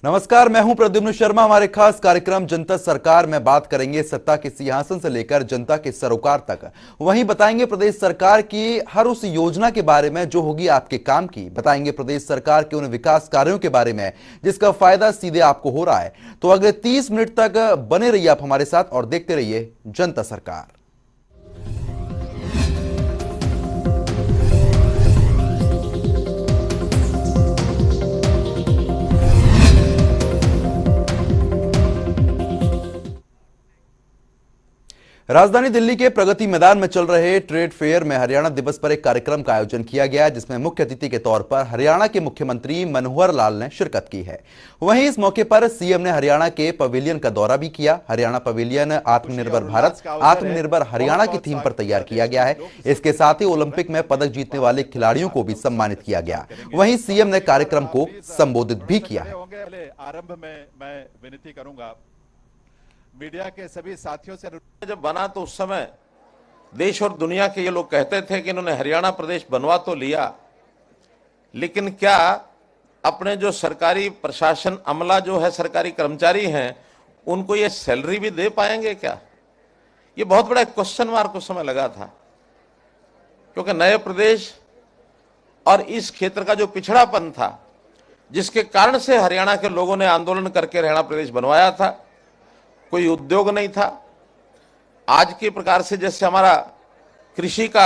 नमस्कार, मैं हूं प्रद्युम्न शर्मा। हमारे खास कार्यक्रम जनता सरकार में बात करेंगे सत्ता के सिंहासन से लेकर जनता के सरोकार तक। वहीं बताएंगे प्रदेश सरकार की हर उस योजना के बारे में जो होगी आपके काम की। बताएंगे प्रदेश सरकार के उन विकास कार्यों के बारे में जिसका फायदा सीधे आपको हो रहा है। तो अगले 30 मिनट तक बने रहिए आप हमारे साथ और देखते रहिए जनता सरकार। राजधानी दिल्ली के प्रगति मैदान में चल रहे ट्रेड फेयर में हरियाणा दिवस पर एक कार्यक्रम का आयोजन किया गया, जिसमें मुख्य अतिथि के तौर पर हरियाणा के मुख्यमंत्री मनोहर लाल ने शिरकत की है। वहीं इस मौके पर सीएम ने हरियाणा के पवेलियन का दौरा भी किया। हरियाणा पवेलियन आत्मनिर्भर भारत, आत्मनिर्भर हरियाणा की थीम पर तैयार किया गया है। इसके साथ ही ओलंपिक में पदक जीतने वाले खिलाड़ियों को भी सम्मानित किया गया। वहीं सीएम ने कार्यक्रम को संबोधित भी किया है। आरंभ में मैं विनती करूंगा मीडिया के सभी साथियों से। जब बना तो उस समय देश और दुनिया के ये लोग कहते थे कि इन्होंने हरियाणा प्रदेश बनवा तो लिया, लेकिन क्या अपने जो सरकारी प्रशासन अमला जो है, सरकारी कर्मचारी हैं, उनको ये सैलरी भी दे पाएंगे क्या? ये बहुत बड़ा क्वेश्चन मार्क उस समय लगा था, क्योंकि नए प्रदेश और इस क्षेत्र का जो पिछड़ापन था, जिसके कारण से हरियाणा के लोगों ने आंदोलन करके हरियाणा प्रदेश बनवाया था। कोई उद्योग नहीं था। आज के प्रकार से जैसे हमारा कृषि का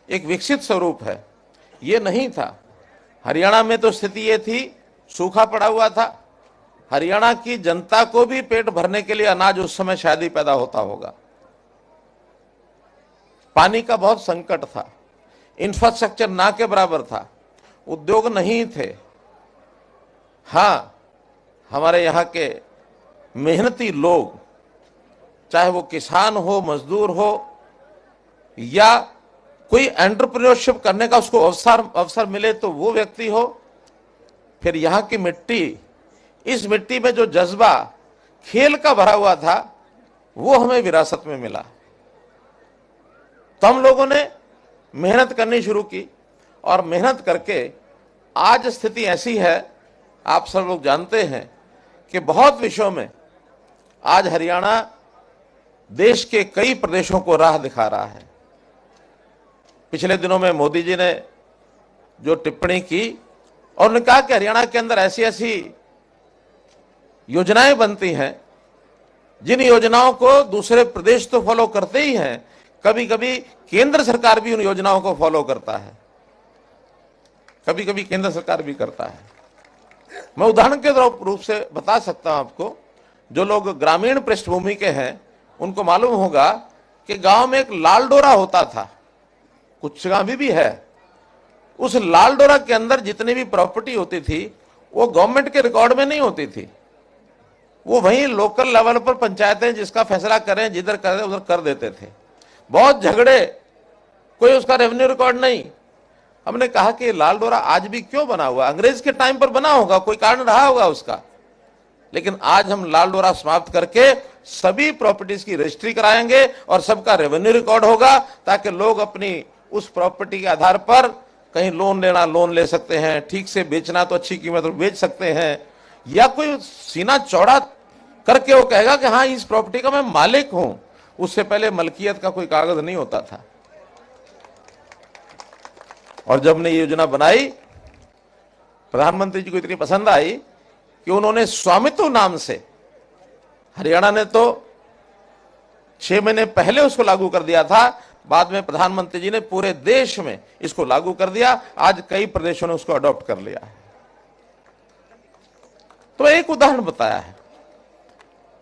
एक विकसित स्वरूप है, ये नहीं था। हरियाणा में तो स्थिति ये थी, सूखा पड़ा हुआ था। हरियाणा की जनता को भी पेट भरने के लिए अनाज उस समय शायद ही पैदा होता होगा। पानी का बहुत संकट था, इंफ्रास्ट्रक्चर ना के बराबर था, उद्योग नहीं थे। हाँ, हमारे यहाँ के मेहनती लोग, चाहे वो किसान हो, मजदूर हो, या कोई एंटरप्रेन्योरशिप करने का उसको अवसर मिले तो वो व्यक्ति हो, फिर यहाँ की मिट्टी, इस मिट्टी में जो जज्बा खेल का भरा हुआ था, वो हमें विरासत में मिला। तो हम लोगों ने मेहनत करनी शुरू की और मेहनत करके आज स्थिति ऐसी है, आप सब लोग जानते हैं कि बहुत विषयों में आज हरियाणा देश के कई प्रदेशों को राह दिखा रहा है। पिछले दिनों में मोदी जी ने जो टिप्पणी की और उन्होंने कहा कि हरियाणा के अंदर ऐसी ऐसी योजनाएं बनती हैं, जिन योजनाओं को दूसरे प्रदेश तो फॉलो करते ही हैं, कभी कभी केंद्र सरकार भी उन योजनाओं को फॉलो करता है, कभी कभी केंद्र सरकार भी करता है। मैं उदाहरण के रूप से बता सकता हूं आपको, जो लोग ग्रामीण पृष्ठभूमि के हैं उनको मालूम होगा कि गांव में एक लाल डोरा होता था, कुछ गांव भी है। उस लाल डोरा के अंदर जितनी भी प्रॉपर्टी होती थी वो गवर्नमेंट के रिकॉर्ड में नहीं होती थी, वो वहीं लोकल लेवल पर पंचायतें जिसका फैसला करें, जिधर करें उधर कर देते थे। बहुत झगड़े, कोई उसका रेवेन्यू रिकॉर्ड नहीं। हमने कहा कि लाल डोरा आज भी क्यों बना हुआ? अंग्रेज के टाइम पर बना होगा, कोई कारण रहा होगा उसका, लेकिन आज हम लाल डोरा समाप्त करके सभी प्रॉपर्टीज की रजिस्ट्री कराएंगे और सबका रेवेन्यू रिकॉर्ड होगा, ताकि लोग अपनी उस प्रॉपर्टी के आधार पर कहीं लोन लेना लोन ले सकते हैं, ठीक से बेचना तो अच्छी कीमत पर बेच सकते हैं, या कोई सीना चौड़ा करके वो कहेगा कि हाँ इस प्रॉपर्टी का मैं मालिक हूं। उससे पहले मलकियत का कोई कागज नहीं होता था। और जब ने ये योजना बनाई, प्रधानमंत्री जी को इतनी पसंद आई कि उन्होंने स्वामित्व नाम से, हरियाणा ने तो 6 महीने पहले उसको लागू कर दिया था, बाद में प्रधानमंत्री जी ने पूरे देश में इसको लागू कर दिया। आज कई प्रदेशों ने उसको अडॉप्ट कर लिया है। तो एक उदाहरण बताया है।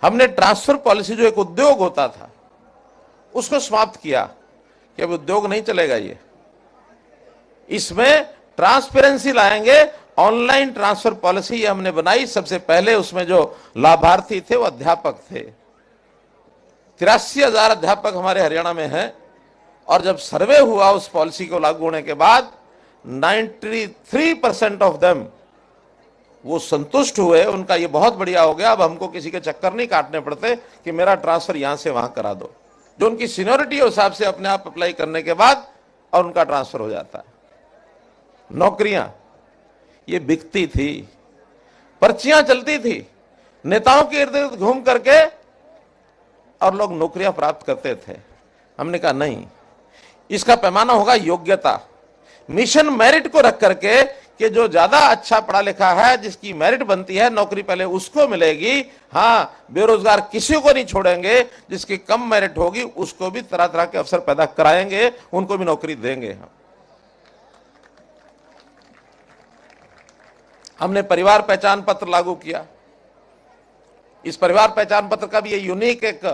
हमने ट्रांसफर पॉलिसी, जो एक उद्योग होता था, उसको समाप्त किया कि अब उद्योग नहीं चलेगा। ये इसमें ट्रांसपेरेंसी लाएंगे, ऑनलाइन ट्रांसफर पॉलिसी ये हमने बनाई। सबसे पहले उसमें जो लाभार्थी थे वो अध्यापक थे। 83,000 अध्यापक हमारे हरियाणा में हैं, और जब सर्वे हुआ उस पॉलिसी को लागू होने के बाद 93% ऑफ देम वो संतुष्ट हुए। उनका ये बहुत बढ़िया हो गया, अब हमको किसी के चक्कर नहीं काटने पड़ते कि मेरा ट्रांसफर यहां से वहां करा दो। जो उनकी सीनियरिटी के हिसाब से अपने आप अप्लाई करने के बाद और उनका ट्रांसफर हो जाता है। नौकरियां ये बिकती थी, पर्चियां चलती थी नेताओं के इर्द गिर्द घूम करके और लोग नौकरियां प्राप्त करते थे। हमने कहा नहीं, इसका पैमाना होगा योग्यता, मिशन मेरिट को रख करके कि जो ज्यादा अच्छा पढ़ा लिखा है, जिसकी मेरिट बनती है, नौकरी पहले उसको मिलेगी। हाँ, बेरोजगार किसी को नहीं छोड़ेंगे, जिसकी कम मेरिट होगी उसको भी तरह तरह के अवसर पैदा कराएंगे, उनको भी नौकरी देंगे। हमने परिवार पहचान पत्र लागू किया। इस परिवार पहचान पत्र का भी ये यूनिक एक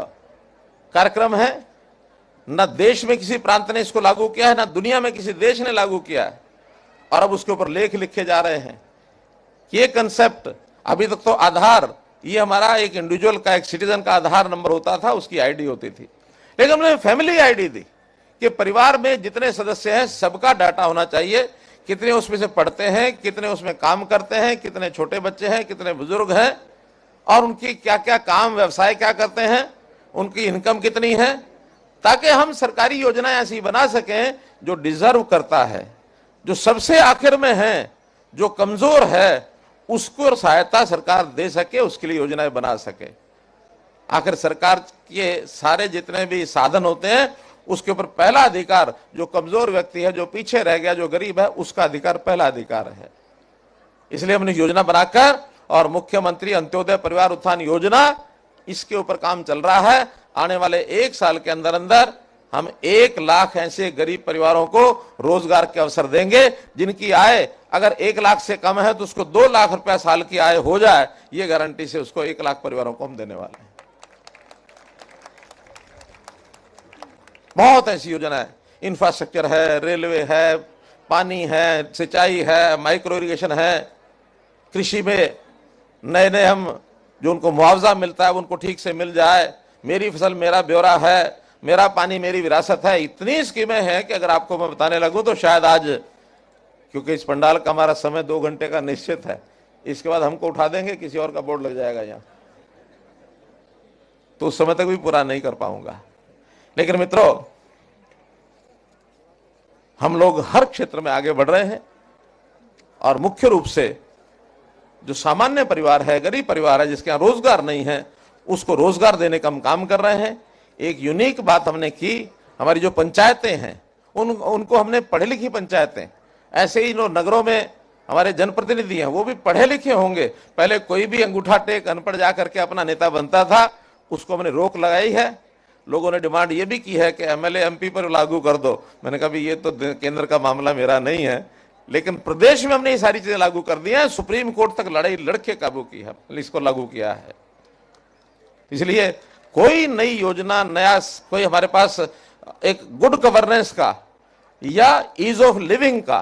कार्यक्रम है। न देश में किसी प्रांत ने इसको लागू किया है, न दुनिया में किसी देश ने लागू किया है, और अब उसके ऊपर लेख लिखे जा रहे हैं। ये कंसेप्ट, अभी तक तो आधार, ये हमारा एक इंडिविजुअल का, एक सिटीजन का आधार नंबर होता था, उसकी आईडी होती थी, लेकिन हमने फैमिली आईडी दी कि परिवार में जितने सदस्य हैं सबका डाटा होना चाहिए, कितने उसमें से पढ़ते हैं, कितने उसमें काम करते हैं, कितने छोटे बच्चे हैं, कितने बुजुर्ग हैं, और उनकी क्या क्या काम, व्यवसाय क्या करते हैं, उनकी इनकम कितनी है, ताकि हम सरकारी योजनाएं ऐसी बना सकें जो डिजर्व करता है, जो सबसे आखिर में है, जो कमजोर है, उसको सहायता सरकार दे सके, उसके लिए योजनाएं बना सके। आखिर सरकार के सारे जितने भी साधन होते हैं, उसके ऊपर पहला अधिकार जो कमजोर व्यक्ति है, जो पीछे रह गया, जो गरीब है, उसका अधिकार पहला अधिकार है। इसलिए हमने योजना बनाकर, और मुख्यमंत्री अंत्योदय परिवार उत्थान योजना, इसके ऊपर काम चल रहा है। आने वाले 1 साल के अंदर अंदर हम 1 लाख ऐसे गरीब परिवारों को रोजगार के अवसर देंगे, जिनकी आय अगर 1 लाख से कम है तो उसको 2 लाख रुपया साल की आय हो जाए, ये गारंटी से उसको 1 लाख परिवारों को हम देने वाले हैं। बहुत ऐसी योजना है, इंफ्रास्ट्रक्चर है, रेलवे है, पानी है, सिंचाई है, माइक्रो इरिगेशन है, कृषि में नए नए हम जो उनको मुआवजा मिलता है उनको ठीक से मिल जाए, मेरी फसल मेरा ब्यौरा है, मेरा पानी मेरी विरासत है। इतनी स्कीमें हैं कि अगर आपको मैं बताने लगूं तो शायद आज, क्योंकि इस पंडाल का हमारा समय 2 घंटे का निश्चित है, इसके बाद हमको उठा देंगे, किसी और का बोर्ड लग जाएगा यहाँ, तो उस समय तक भी पूरा नहीं कर पाऊंगा। लेकिन मित्रों, हम लोग हर क्षेत्र में आगे बढ़ रहे हैं, और मुख्य रूप से जो सामान्य परिवार है, गरीब परिवार है, जिसके यहाँ रोजगार नहीं है, उसको रोजगार देने का हम काम कर रहे हैं। एक यूनिक बात हमने की, हमारी जो पंचायतें हैं उनको हमने पढ़े लिखी पंचायतें, ऐसे ही नगरों में हमारे जनप्रतिनिधि हैं वो भी पढ़े लिखे होंगे। पहले कोई भी अंगूठा टेक अनपढ़ जा करके अपना नेता बनता था, उसको हमने रोक लगाई है। लोगों ने डिमांड ये भी की है कि एमएलए एमपी पर लागू कर दो। मैंने कहा ये तो केंद्र का मामला मेरा नहीं है, लेकिन प्रदेश में हमने ये सारी चीजें लागू कर दी हैं। सुप्रीम कोर्ट तक लड़ाई लड़के काबू की है, इसको लागू किया है। इसलिए कोई नई योजना, नया कोई हमारे पास एक गुड गवर्नेंस का या ईज ऑफ लिविंग का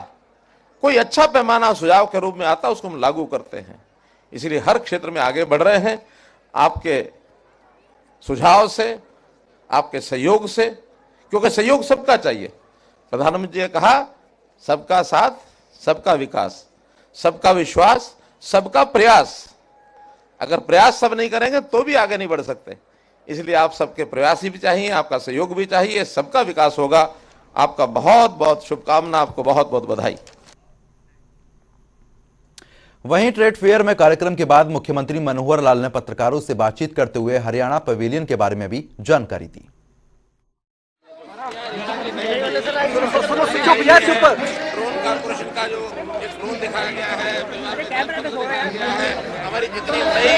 कोई अच्छा पैमाना सुझाव के रूप में आता, उसको हम लागू करते हैं। इसलिए हर क्षेत्र में आगे बढ़ रहे हैं, आपके सुझाव से, आपके सहयोग से, क्योंकि सहयोग सबका चाहिए। प्रधानमंत्री जी ने कहा, सबका साथ, सबका विकास, सबका विश्वास, सबका प्रयास। अगर प्रयास सब नहीं करेंगे तो भी आगे नहीं बढ़ सकते। इसलिए आप सबके प्रयास भी चाहिए, आपका सहयोग भी चाहिए, सबका विकास होगा। आपका बहुत बहुत शुभकामना, आपको बहुत बहुत बधाई। वहीं ट्रेड फेयर में कार्यक्रम के बाद मुख्यमंत्री मनोहर लाल ने पत्रकारों से बातचीत करते हुए हरियाणा पवेलियन के बारे में भी जानकारी दी। ड्रोन कॉर्पोरेशन का जो एक ड्रोन दिखाया गया है, हमारी जितनी नई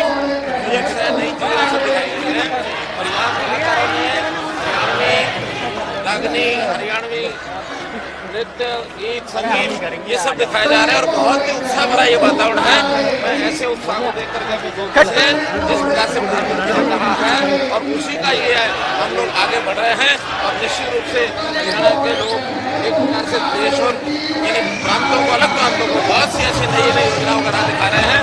प्रोजेक्ट्स है, नई चीजें सब दिखाई गई है। और यहाँ हरियाणवी हरियाणवी नृत्य, गीत, संगीत, ये सब दिखाया जा रहा है, और बहुत ही उत्साह भरा ये वातावरण है। मैं ऐसे उत्साह को देख करके जिस प्रकार से प्रधानमंत्री ने कहा है, और उसी का ये है, हम लोग आगे बढ़ रहे हैं। और निश्चित रूप से हरियाणा के लोग एक प्रकार से देश और यानी प्रांतों को, अलग प्रांतों को बहुत सी ऐसी नई नई योजनाओं का राह दिखा रहे हैं।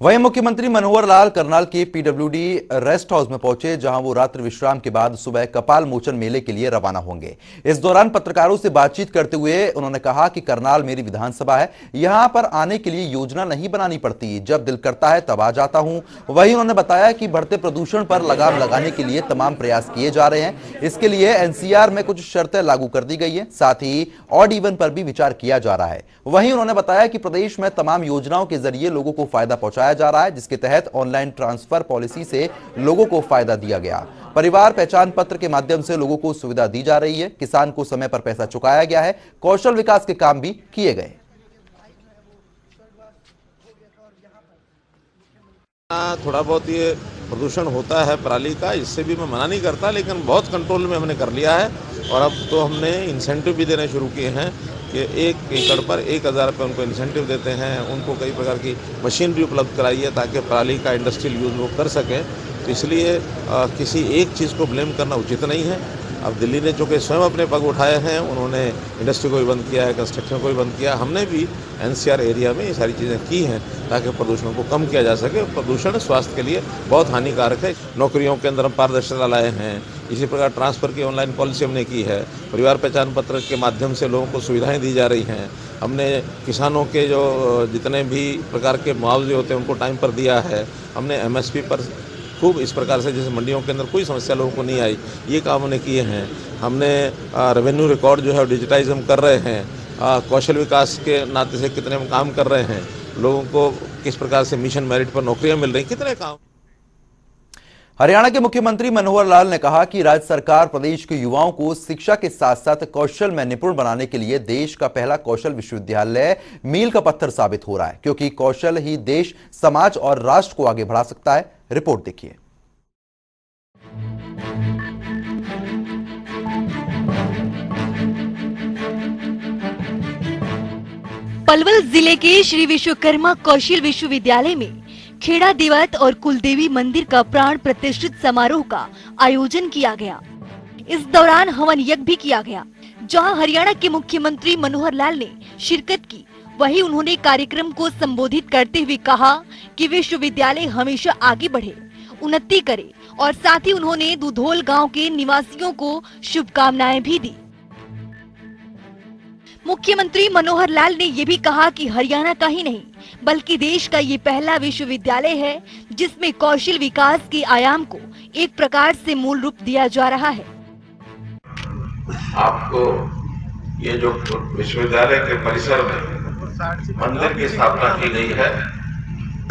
वहीं मुख्यमंत्री मनोहर लाल करनाल के पीडब्ल्यूडी रेस्ट हाउस में पहुंचे, जहां वो रात्रि विश्राम के बाद सुबह कपाल मोचन मेले के लिए रवाना होंगे। इस दौरान पत्रकारों से बातचीत करते हुए उन्होंने कहा कि करनाल मेरी विधानसभा है, यहां पर आने के लिए योजना नहीं बनानी पड़ती, जब दिल करता है तब आ जाता हूं। वहीं उन्होंने बताया कि बढ़ते प्रदूषण पर लगाम लगाने के लिए तमाम प्रयास किए जा रहे हैं। इसके लिए एनसीआर में कुछ शर्तें लागू कर दी गई है, साथ ही ऑड इवन पर भी विचार किया जा रहा है। वहीं उन्होंने बताया कि प्रदेश में तमाम योजनाओं के जरिए लोगों को फायदा पहुंचाया जा रहा है, जिसके तहत ऑनलाइन ट्रांसफर पॉलिसी से लोगों को फायदा दिया गया। परिवार पहचान पत्र के माध्यम से लोगों को सुविधा दी जा रही है। किसान को समय पर पैसा चुकाया गया है। कौशल विकास के काम भी किए गए। थोड़ा बहुत ये प्रदूषण होता है पराली का, इससे भी मैं मना नहीं करता, लेकिन बहुत कंट्रोल में हमने कर लिया है। और अब तो हमने इंसेंटिव भी देने शुरू किए हैं कि 1 एकड़ पर 1000 रुपये उनको इंसेंटिव देते हैं। उनको कई प्रकार की मशीनरी उपलब्ध कराई है ताकि पराली का इंडस्ट्रियल यूज़ वो कर सकें। तो इसलिए किसी एक चीज़ को ब्लेम करना उचित नहीं है। अब दिल्ली ने जो कि स्वयं अपने पग उठाए हैं, उन्होंने इंडस्ट्री को भी बंद किया है, कंस्ट्रक्शन को भी बंद किया। हमने भी एनसीआर एरिया में ये सारी चीज़ें की हैं ताकि प्रदूषण को कम किया जा सके। प्रदूषण स्वास्थ्य के लिए बहुत हानिकारक है। नौकरियों के अंदर हम पारदर्शिता लाए हैं। इसी प्रकार ट्रांसफ़र की ऑनलाइन पॉलिसी हमने की है। परिवार पहचान पत्र के माध्यम से लोगों को सुविधाएं दी जा रही हैं। हमने किसानों के जो जितने भी प्रकार के मुआवजे होते हैं उनको टाइम पर दिया है। हमने एमएसपी पर खूब इस प्रकार से, जैसे मंडियों के अंदर कोई समस्या लोगों को नहीं आई, ये काम हमने किए हैं। हमने रेवेन्यू रिकॉर्ड जो है डिजिटाइज हम कर रहे हैं। कौशल विकास के नाते से कितने हम काम कर रहे हैं, लोगों को किस प्रकार से मिशन मेरिट पर नौकरियां मिल रही, कितने काम। हरियाणा के मुख्यमंत्री मनोहर लाल ने कहा कि राज्य सरकार प्रदेश के युवाओं को शिक्षा के साथ साथ कौशल में निपुण बनाने के लिए देश का पहला कौशल विश्वविद्यालय मील का पत्थर साबित हो रहा है, क्योंकि कौशल ही देश, समाज और राष्ट्र को आगे बढ़ा सकता है। रिपोर्ट देखिए। पलवल जिले के श्री विश्वकर्मा कौशल विश्वविद्यालय में खेड़ा देवत और कुलदेवी मंदिर का प्राण प्रतिष्ठित समारोह का आयोजन किया गया। इस दौरान हवन यज्ञ भी किया गया, जहां हरियाणा के मुख्यमंत्री मनोहर लाल ने शिरकत की। वहीं उन्होंने कार्यक्रम को संबोधित करते हुए कहा कि विश्वविद्यालय हमेशा आगे बढ़े, उन्नति करे, और साथ ही उन्होंने दुधोल गांव के निवासियों को शुभकामनाएं भी दी। मुख्यमंत्री मनोहर लाल ने ये भी कहा कि हरियाणा का ही नहीं बल्कि देश का ये पहला विश्वविद्यालय है जिसमें कौशल विकास के आयाम को एक प्रकार से मूल रूप दिया जा रहा है। आपको ये जो विश्वविद्यालय के परिसर में मंदिर की स्थापना की गई है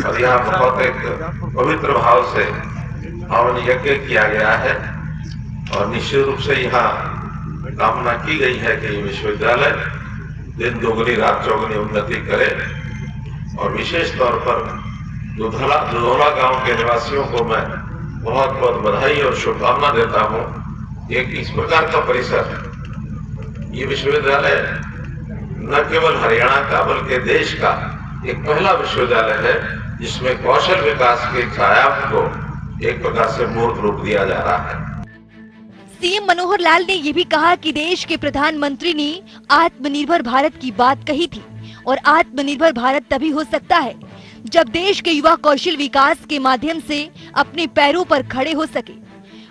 और यहाँ बहुत एक पवित्र भाव से हवन यज्ञ किया गया है और निश्चित रूप से यहाँ कामना की गई है कि विश्वविद्यालय दिन दोगुनी रात चौगुनी उन्नति करे। और विशेष तौर पर दुधौला गांव के निवासियों को मैं बहुत बहुत बधाई और शुभकामना देता हूँ। एक इस प्रकार का परिसर, ये विश्वविद्यालय न केवल हरियाणा का बल्कि देश का एक पहला विश्वविद्यालय है जिसमें कौशल विकास के आयाम को एक प्रकार से मूर्त रूप दिया जा रहा है। सीएम मनोहर लाल ने ये भी कहा कि देश के प्रधानमंत्री ने आत्मनिर्भर भारत की बात कही थी और आत्मनिर्भर भारत तभी हो सकता है जब देश के युवा कौशल विकास के माध्यम से अपने पैरों पर खड़े हो सके।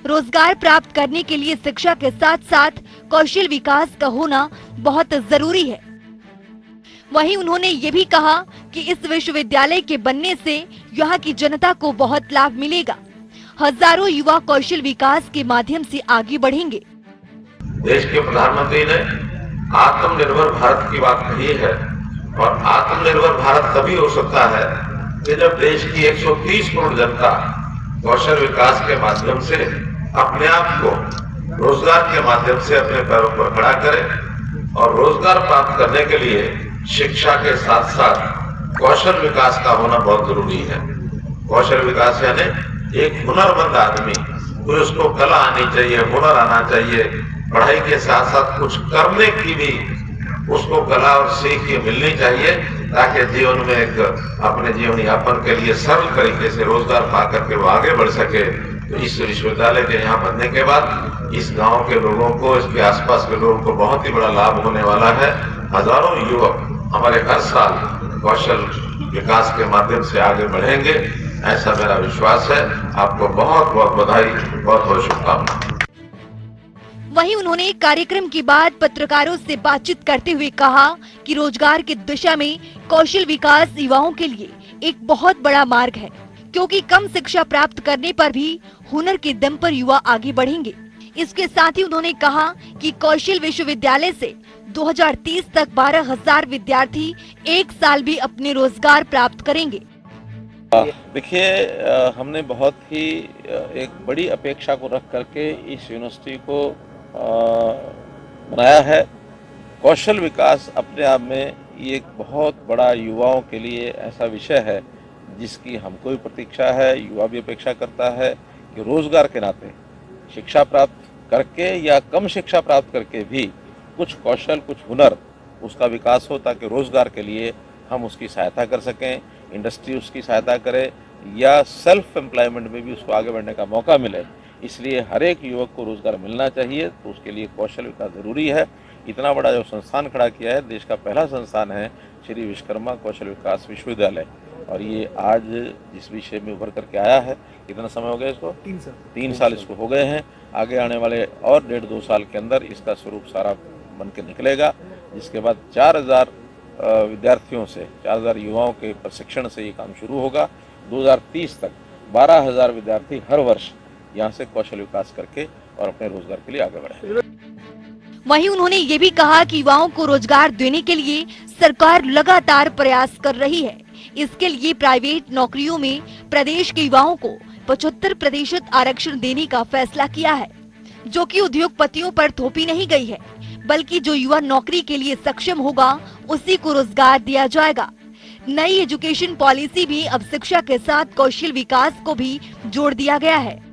रोजगार प्राप्त करने के लिए शिक्षा के साथ साथ कौशल विकास का होना बहुत जरूरी है। वहीं उन्होंने ये भी कहा कि इस विश्वविद्यालय के बनने से यहाँ की जनता को बहुत लाभ मिलेगा। हजारों युवा कौशल विकास के माध्यम से आगे बढ़ेंगे। देश के प्रधानमंत्री ने आत्मनिर्भर भारत की बात कही है और आत्मनिर्भर भारत तभी हो सकता है कि जब देश की 130 करोड़ जनता कौशल विकास के माध्यम से अपने आप को रोजगार के माध्यम से अपने पैरों पर खड़ा करे। और रोजगार प्राप्त करने के लिए शिक्षा के साथ साथ कौशल विकास का होना बहुत जरूरी है। कौशल विकास यानी एक हुनरमंद आदमी, कोई उसको कला आनी चाहिए, हुनर आना चाहिए, पढ़ाई के साथ साथ कुछ करने की भी उसको कला और सीख मिलनी चाहिए ताकि जीवन में एक अपने जीवन यापन के लिए सरल तरीके से रोजगार पा करके वो आगे बढ़ सके। तो इस विश्वविद्यालय के यहाँ बनने के बाद इस गांव के लोगों को, इसके आसपास के लोगों को बहुत ही बड़ा लाभ होने वाला है। हजारों युवक हमारे हर साल कौशल विकास के माध्यम से आगे बढ़ेंगे, ऐसा मेरा विश्वास है। आपको बहुत बहुत बधाई, बहुत बहुत शुभकामनाएं। वहीं उन्होंने कार्यक्रम के बाद पत्रकारों से बातचीत करते हुए कहा कि रोजगार की दिशा में कौशल विकास युवाओं के लिए एक बहुत बड़ा मार्ग है, क्योंकि कम शिक्षा प्राप्त करने पर भी हुनर के दम पर युवा आगे बढ़ेंगे। इसके साथ ही उन्होंने कहा कि कौशल विश्वविद्यालय से 2030 तक 12,000 विद्यार्थी एक साल भी अपने रोजगार प्राप्त करेंगे। देखिए, हमने बहुत ही एक बड़ी अपेक्षा को रख करके इस यूनिवर्सिटी को बनाया है। कौशल विकास अपने आप में ये एक बहुत बड़ा युवाओं के लिए ऐसा विषय है जिसकी हमको भी प्रतीक्षा है, युवा भी अपेक्षा करता है कि रोजगार के नाते शिक्षा प्राप्त करके या कम शिक्षा प्राप्त करके भी कुछ कौशल, कुछ हुनर उसका विकास हो, ताकि रोजगार के लिए हम उसकी सहायता कर सकें, इंडस्ट्री उसकी सहायता करे या सेल्फ एम्प्लॉयमेंट में भी उसको आगे बढ़ने का मौका मिले। इसलिए हर एक युवक को रोजगार मिलना चाहिए, तो उसके लिए कौशल विकास जरूरी है। इतना बड़ा जो संस्थान खड़ा किया है, देश का पहला संस्थान है श्री विश्वकर्मा कौशल विकास विश्वविद्यालय, और ये आज जिस विषय में उभर करके आया है, कितना समय हो गया इसको? 3 साल इसको हो गए हैं। आगे आने वाले और 1.5-2 साल के अंदर इसका स्वरूप सारा बन के निकलेगा, जिसके बाद 4,000 विद्यार्थियों से, 4,000 युवाओं के प्रशिक्षण से ये काम शुरू होगा। 2030 तक 12,000 विद्यार्थी हर वर्ष यहाँ से कौशल विकास करके और अपने रोजगार के लिए आगे बढ़े। वहीं उन्होंने ये भी कहा कि युवाओं को रोजगार देने के लिए सरकार लगातार प्रयास कर रही है। इसके लिए प्राइवेट नौकरियों में प्रदेश के युवाओं को 75% आरक्षण देने का फैसला किया है, जो कि उद्योगपतियों पर थोपी नहीं गई है, बल्कि जो युवा नौकरी के लिए सक्षम होगा उसी को रोजगार दिया जाएगा। नई एजुकेशन पॉलिसी भी अब शिक्षा के साथ कौशल विकास को भी जोड़ दिया गया है।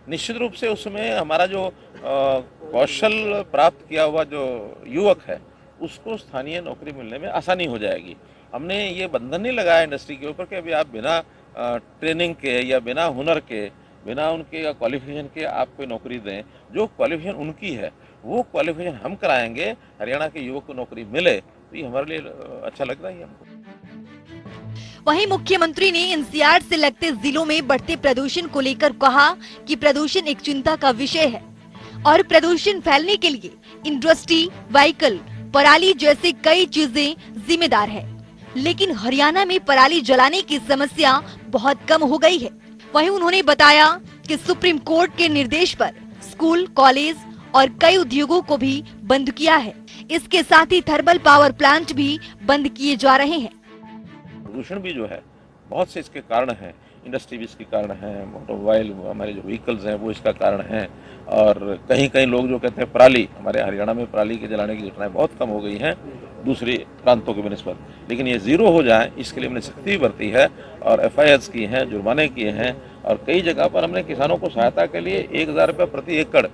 निश्चित रूप से उसमें हमारा जो कौशल प्राप्त किया हुआ जो युवक है उसको स्थानीय नौकरी मिलने में आसानी हो जाएगी। हमने ये बंधन नहीं लगाया इंडस्ट्री के ऊपर कि अभी आप बिना ट्रेनिंग के या बिना हुनर के, बिना उनके क्वालिफिकेशन के आप कोई नौकरी दें। जो क्वालिफिकेशन उनकी है वो क्वालिफिकेशन हम कराएंगे, हरियाणा के युवक को नौकरी मिले, तो ये हमारे लिए अच्छा लग रहा है हमको। वहीं मुख्यमंत्री ने एनसीआर से लगते जिलों में बढ़ते प्रदूषण को लेकर कहा कि प्रदूषण एक चिंता का विषय है और प्रदूषण फैलने के लिए इंडस्ट्री, व्हीकल, पराली जैसे कई चीजें जिम्मेदार है, लेकिन हरियाणा में पराली जलाने की समस्या बहुत कम हो गई है। वहीं उन्होंने बताया कि सुप्रीम कोर्ट के निर्देश पर स्कूल, कॉलेज और कई उद्योगों को भी बंद किया है। इसके साथ ही थर्मल पावर प्लांट भी बंद किए जा रहे हैं। प्रदूषण भी जो है बहुत से इसके कारण हैं, इंडस्ट्री भी इसके कारण है, मोटरवाइल हमारे जो व्हीकल्स हैं वो इसका कारण है, और कहीं कहीं लोग जो कहते हैं पराली, हमारे हरियाणा में पराली के जलाने की घटनाएं बहुत कम हो गई हैं दूसरे प्रांतों के बनस्पत, लेकिन ये जीरो हो जाए इसके लिए हमने सख्ती बरती है और FIRs की हैं, जुर्माने किए हैं, और कई जगह पर हमने किसानों को सहायता के लिए 1,000 रुपये प्रति एकड़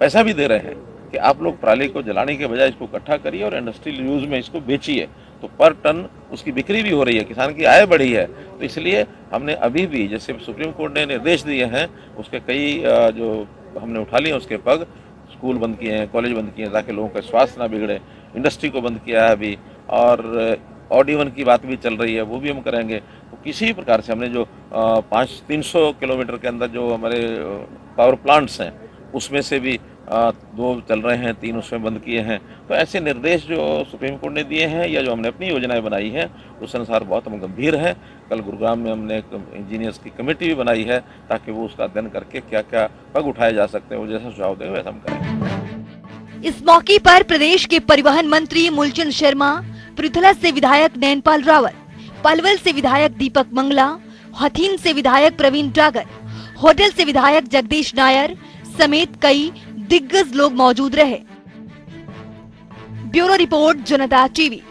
पैसा भी दे रहे हैं कि आप लोग पराली को जलाने के बजाय इसको इकट्ठा करिए और इंडस्ट्रियल यूज में इसको बेचिए, तो पर टन उसकी बिक्री भी हो रही है, किसान की आय बढ़ी है। तो इसलिए हमने अभी भी, जैसे सुप्रीम कोर्ट ने निर्देश दिए हैं, उसके कई जो हमने उठा लिए उसके पग, स्कूल बंद किए हैं, कॉलेज बंद किए हैं ताकि लोगों का स्वास्थ्य ना बिगड़े, इंडस्ट्री को बंद किया है अभी, और ऑड इवन की बात भी चल रही है, वो भी हम करेंगे। तो किसी प्रकार से हमने जो 300 किलोमीटर के अंदर जो हमारे पावर प्लांट्स हैं उसमें से भी 2 चल रहे हैं, 3 उसमें बंद किए हैं। तो ऐसे निर्देश जो सुप्रीम कोर्ट ने दिए हैं या जो हमने अपनी योजनाएं बनाई हैं उस अनुसार बहुत हम गंभीर हैं। कल गुरुग्राम में हमने एक इंजीनियर्स की कमेटी भी बनाई है ताकि वो उसका अध्ययन करके क्या क्या पग उठाए जा सकते हैं, वो जैसा सुझाव देंगे वैसा हम करेंगे। इस मौके पर प्रदेश के परिवहन मंत्री मूलचंद शर्मा, पृथला से विधायक नैनपाल रावत, पलवल से विधायक दीपक मंगला, हथीन से विधायक प्रवीण डागर, होटल से विधायक जगदीश नायर समेत कई दिग्गज लोग मौजूद रहे। ब्यूरो रिपोर्ट, जनता टीवी।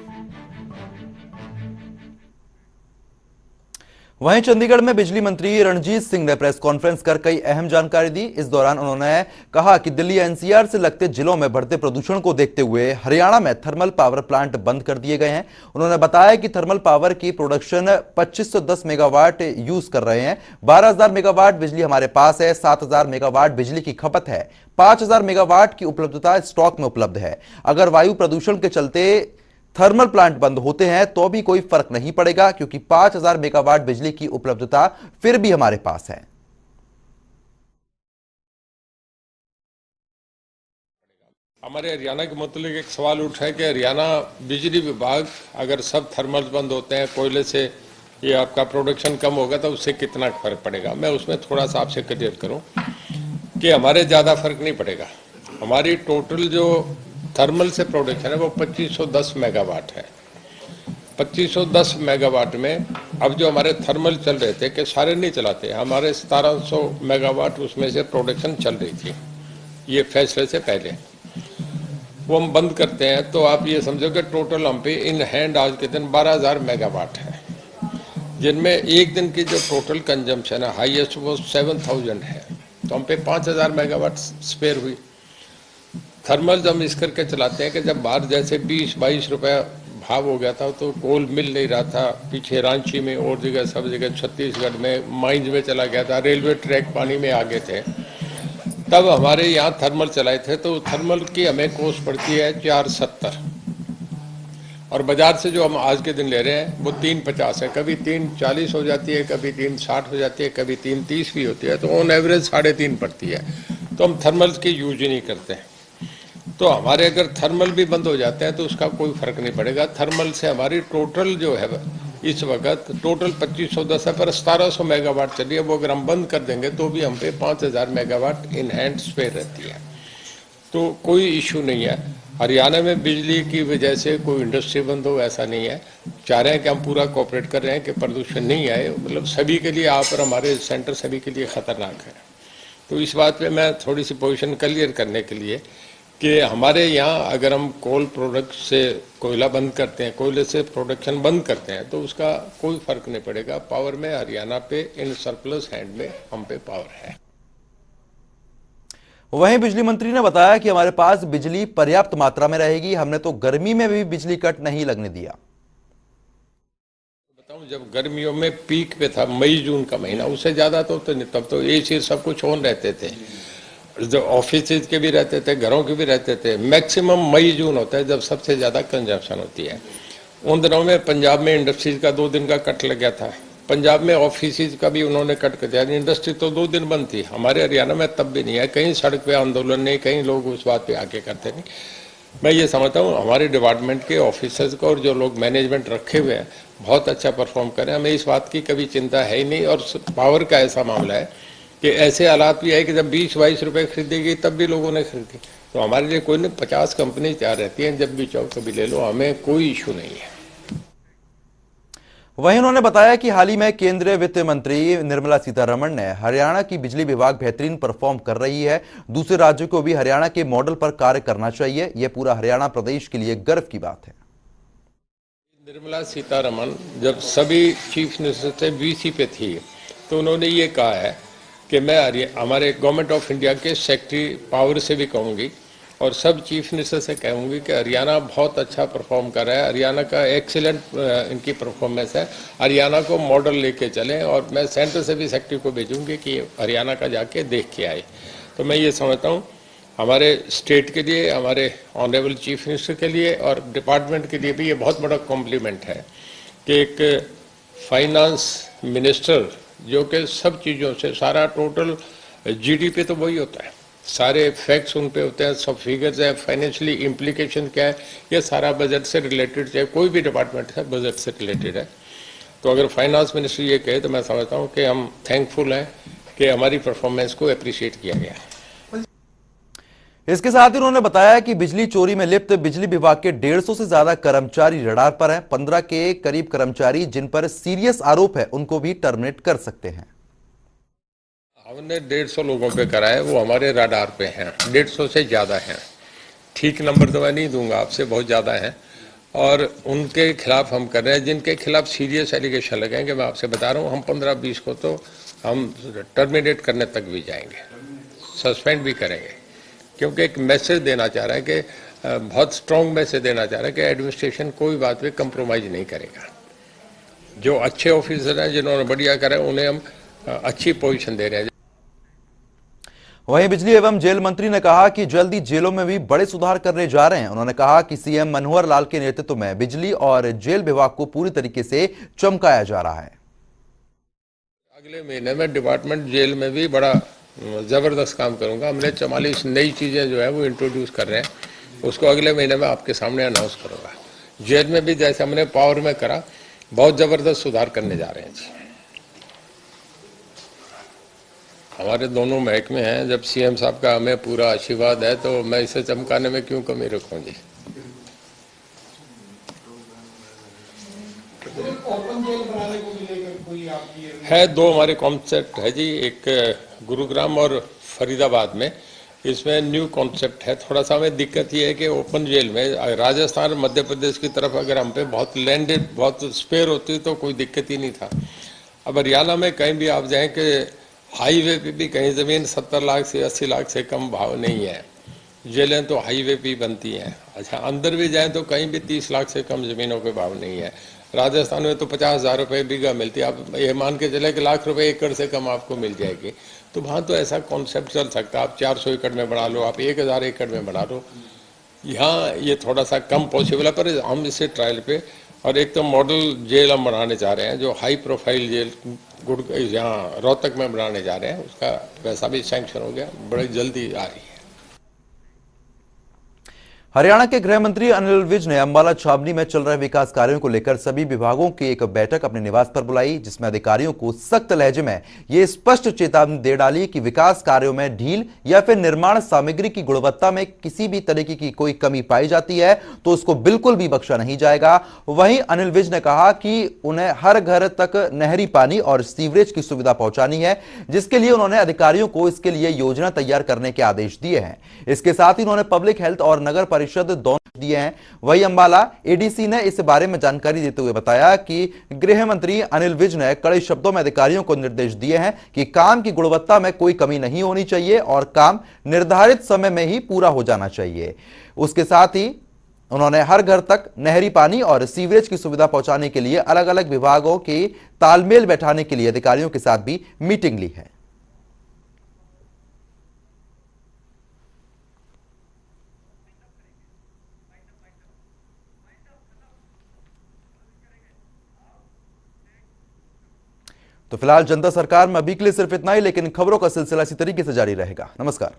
वहीं चंडीगढ़ में बिजली मंत्री रणजीत सिंह ने प्रेस कॉन्फ्रेंस कर कई अहम जानकारी दी। इस दौरान उन्होंने कहा कि दिल्ली NCR से लगते जिलों में बढ़ते प्रदूषण को देखते हुए हरियाणा में थर्मल पावर प्लांट बंद कर दिए गए हैं। उन्होंने बताया कि थर्मल पावर की प्रोडक्शन 2510 मेगावाट यूज कर रहे हैं। 12,000 मेगावाट बिजली हमारे पास है, 7,000 मेगावाट बिजली की खपत है, 5,000 मेगावाट की उपलब्धता स्टॉक में उपलब्ध है। अगर वायु प्रदूषण के चलते थर्मल प्लांट बंद होते हैं तो भी कोई फर्क नहीं पड़ेगा, क्योंकि 5000 मेगावाट बिजली की उपलब्धता फिर भी हमारे पास है। हमारे हरियाणा के मुतालिक एक सवाल उठा है कि हरियाणा बिजली विभाग अगर सब थर्मल बंद होते हैं, कोयले से ये आपका प्रोडक्शन कम होगा तो उससे कितना फर्क पड़ेगा। मैं उसमें थोड़ा सा आपसे क्लियर करूं कि हमारे ज़्यादा फर्क नहीं पड़ेगा। हमारी टोटल जो थर्मल से प्रोडक्शन है वो 2510 मेगावाट है। 2510 मेगावाट में अब जो हमारे थर्मल चल रहे थे कि सारे नहीं चलाते, हमारे 1700 मेगावाट उसमें से प्रोडक्शन चल रही थी ये फैसले से पहले, वो हम बंद करते हैं तो आप ये समझो कि टोटल हम पे इन हैंड आज के दिन 12000 मेगावाट है, जिनमें एक दिन की जो टोटल कंजम्पशन है हाईएस्ट वो 7000 है, तो हम पे 5000 मेगावाट स्पेयर हुई। थर्मल जब इस करके चलाते हैं कि जब बाहर जैसे 20-22 रुपया भाव हो गया था तो कोल मिल नहीं रहा था, पीछे रांची में और जगह सब जगह छत्तीसगढ़ में माइंस में चला गया था, रेलवे ट्रैक पानी में आ गए थे, तब हमारे यहाँ थर्मल चलाए थे तो थर्मल की हमें कॉस्ट पड़ती है 470 और बाजार से जो हम आज के दिन ले रहे हैं वो 350 है। कभी 340 हो जाती है, कभी 360 हो जाती है, कभी 330 भी होती है, तो ऑन एवरेज 3.5 पड़ती है। तो हम थर्मल की यूज ही नहीं करते हैं। तो हमारे अगर थर्मल भी बंद हो जाते हैं तो उसका कोई फर्क नहीं पड़ेगा। थर्मल से हमारी टोटल जो है इस वक्त टोटल 2510 है, पर 1700 मेगावाट चलिए वो अगर हम बंद कर देंगे तो भी हम पे 5000 मेगावाट इन हैंड स्पेयर रहती है, तो कोई इशू नहीं है। हरियाणा में बिजली की वजह से कोई इंडस्ट्री बंद हो ऐसा नहीं है। चाह रहे हैं कि हम पूरा कोऑपरेट कर रहे हैं कि प्रदूषण नहीं आए, मतलब सभी के लिए आप और हमारे सेंटर सभी के लिए खतरनाक है। तो इस बात पे मैं थोड़ी सी पोजीशन क्लियर करने के लिए कि हमारे यहाँ अगर हम कोल प्रोडक्ट से कोयला बंद करते हैं, कोयले से प्रोडक्शन बंद करते हैं तो उसका कोई फर्क नहीं पड़ेगा। पावर में हरियाणा पे इन सरप्लस हैंड में हम पे पावर है। वहीं बिजली मंत्री ने बताया कि हमारे पास बिजली पर्याप्त मात्रा में रहेगी, हमने तो गर्मी में भी बिजली कट नहीं लगने दिया। बताऊं, जब गर्मियों में पीक पे था मई जून का महीना, उससे ज्यादा तो नहीं, तब तो एसी सब कुछ ऑन रहते थे, जो ऑफिस के भी रहते थे, घरों के भी रहते थे। मैक्सिमम मई जून होता है जब सबसे ज्यादा कंजम्पशन होती है। उन दिनों में पंजाब में इंडस्ट्रीज का 2 दिन का कट लग गया था, पंजाब में ऑफिस का भी उन्होंने कट कर दिया, इंडस्ट्री तो 2 दिन बंद थी। हमारे हरियाणा में तब भी नहीं है, कहीं सड़क पे आंदोलन नहीं, कहीं लोग उस बात पे आके करते नहीं। मैं ये समझता हूँ हमारे डिपार्टमेंट के ऑफिसर्स को और जो लोग मैनेजमेंट रखे हुए हैं बहुत अच्छा परफॉर्म करें, हमें इस बात की कभी चिंता है ही नहीं। और पावर का ऐसा मामला है कि ऐसे हालात भी है कि जब 20-22 रुपए खरीदी गई तब भी लोगों ने खरीदी, तो हमारे लिए कोई नहीं, 50 कंपनी तैयार रहती है, जब भी चाहो कभी ले लो, हमें कोई इशू नहीं है। वहीं उन्होंने बताया कि हाल ही में केंद्रीय वित्त मंत्री निर्मला सीतारमण ने हरियाणा की बिजली विभाग बेहतरीन परफॉर्म कर रही है, दूसरे राज्यों को भी हरियाणा के मॉडल पर कार्य करना चाहिए, यह पूरा हरियाणा प्रदेश के लिए गर्व की बात है। निर्मला सीतारमण जब सभी चीफ मिनिस्टर से वीसी पे थी तो उन्होंने ये कहा है कि मैं हमारे गवर्नमेंट ऑफ इंडिया के सेक्रेटरी पावर से भी कहूँगी और सब चीफ मिनिस्टर से कहूँगी कि हरियाणा बहुत अच्छा परफॉर्म कर रहा है, हरियाणा का एक्सीलेंट इनकी परफॉर्मेंस है, हरियाणा को मॉडल लेके चलें। और मैं सेंटर से भी सेक्रेटरी को भेजूंगी कि हरियाणा का जाके देख के आए। तो मैं ये समझता हूँ हमारे स्टेट के लिए, हमारे ऑनरेबल चीफ मिनिस्टर के लिए और डिपार्टमेंट के लिए भी ये बहुत बड़ा कॉम्प्लीमेंट है कि एक फाइनेंस मिनिस्टर जो कि सब चीज़ों से सारा टोटल जीडीपी तो वही होता है, सारे फैक्ट्स उन पे होते हैं, सब फिगर्स है, फाइनेंशियली इम्प्लीकेशन क्या है, ये सारा बजट से रिलेटेड, चाहे कोई भी डिपार्टमेंट है बजट से रिलेटेड है। तो अगर फाइनेंस मिनिस्ट्री ये कहे तो मैं समझता हूँ कि हम थैंकफुल हैं कि हमारी परफॉर्मेंस को अप्रिशिएट किया गया। इसके साथ ही उन्होंने बताया कि बिजली चोरी में लिप्त बिजली विभाग के 150 से ज्यादा कर्मचारी रडार पर हैं। 15 के करीब कर्मचारी जिन पर सीरियस आरोप है उनको भी टर्मिनेट कर सकते हैं। हमने 150 लोगों पे करा है, वो हमारे रडार पे हैं, 150 से ज्यादा हैं। ठीक नंबर तो मैं नहीं दूंगा आपसे, बहुत ज्यादा हैं और उनके खिलाफ हम कर रहे हैं। जिनके खिलाफ सीरियस एलिगेशन लगेंगे मैं आपसे बता रहा हूँ, हम 15-20 को तो हम टर्मिनेट करने तक भी जाएंगे, सस्पेंड भी करेंगे, क्योंकि एक मैसेज देना चाह रहा है कि बहुत स्ट्रॉन्ग मैसेज देना चाह रहा है कि एडमिनिस्ट्रेशन कोई बात पे कंप्रोमाइज नहीं करेगा। जो अच्छे ऑफिसर हैं जिन्होंने बढ़िया करा है उन्हें हम अच्छी पोजीशन दे रहे हैं। वहीं बिजली एवं जेल मंत्री ने कहा कि जल्दी जेलों में भी बड़े सुधार करने जा रहे हैं। उन्होंने कहा कि सीएम मनोहर लाल के नेतृत्व में बिजली और जेल विभाग को पूरी तरीके से चमकाया जा रहा है। अगले महीने में डिपार्टमेंट जेल में भी बड़ा जबरदस्त काम करूंगा। हमने 44 नई चीजें जो है वो इंट्रोड्यूस कर रहे हैं, उसको अगले महीने में आपके सामने अनाउंस करूंगा। जेल में भी जैसे हमने पावर में करा, बहुत जबरदस्त सुधार करने जा रहे हैं जी। हमारे दोनों महकमे हैं, जब सीएम साहब का हमें पूरा आशीर्वाद है तो मैं इसे चमकाने में क्यों कमी रखूं जी। है दो हमारे कॉन्सेप्ट है जी, एक गुरुग्राम और फरीदाबाद में। इसमें न्यू कॉन्सेप्ट है। थोड़ा सा हमें दिक्कत ये है कि ओपन जेल में राजस्थान और मध्य प्रदेश की तरफ अगर हम पे बहुत लैंडेड बहुत स्पेयर होती तो कोई दिक्कत ही नहीं था। अब हरियाणा में कहीं भी आप जाएं कि हाईवे पे भी कहीं जमीन 70 लाख से 80 लाख से कम भाव नहीं है। जेलें तो हाईवे पे बनती हैं। अच्छा, अंदर भी जाएं तो कहीं भी 30 लाख से कम जमीनों के भाव नहीं है। राजस्थान में तो 50,000 रुपये बीघा मिलती है। आप ये मान के चले कि लाख रुपए एकड़ से कम आपको मिल जाएगी। तो वहाँ तो ऐसा कॉन्सेप्ट चल सकता है। आप 400 एकड़ में बढ़ा लो, आप 1000 एकड़ में बढ़ा लो। यहाँ ये थोड़ा सा कम पॉसिबल है, पर हम इसे ट्रायल पे, और एक तो मॉडल जेल हम बनाने जा रहे हैं जो हाई प्रोफाइल जेल यहाँ रोहतक में बनाने जा रहे हैं, उसका वैसा भी सैंक्शन हो गया, बड़ी जल्दी आ रही है। हरियाणा के गृह मंत्री अनिल विज ने अंबाला छावनी में चल रहे विकास कार्यों को लेकर सभी विभागों की एक बैठक अपने निवास पर बुलाई, जिसमें अधिकारियों को सख्त लहजे में यह स्पष्ट चेतावनी दे डाली कि विकास कार्यों में ढील या फिर निर्माण सामग्री की गुणवत्ता में किसी भी तरीके की कोई कमी पाई जाती है तो उसको बिल्कुल भी बख्शा नहीं जाएगा। वहीं अनिल विज ने कहा कि उन्हें हर घर तक नहरी पानी और सीवरेज की सुविधा पहुंचानी है, जिसके लिए उन्होंने अधिकारियों को इसके लिए योजना तैयार करने के आदेश दिए हैं। इसके साथ ही उन्होंने पब्लिक हेल्थ और नगर परिषद दोनों दिए हैं। वहीं अंबाला एडीसी ने इस बारे में जानकारी देते हुए बताया कि गृह मंत्री अनिल विज ने कड़े शब्दों में अधिकारियों को निर्देश दिए हैं कि काम की गुणवत्ता में कोई कमी नहीं होनी चाहिए और काम निर्धारित समय में ही पूरा हो जाना चाहिए। उसके साथ ही उन्होंने हर घर तक नहरी पानी और सीवरेज की सुविधा पहुंचाने के लिए अलग अलग विभागों के तालमेल बैठाने के लिए अधिकारियों के साथ भी मीटिंग ली है। तो फिलहाल जनता सरकार में अभी के लिए सिर्फ इतना ही, लेकिन खबरों का सिलसिला इसी तरीके से जारी रहेगा। नमस्कार।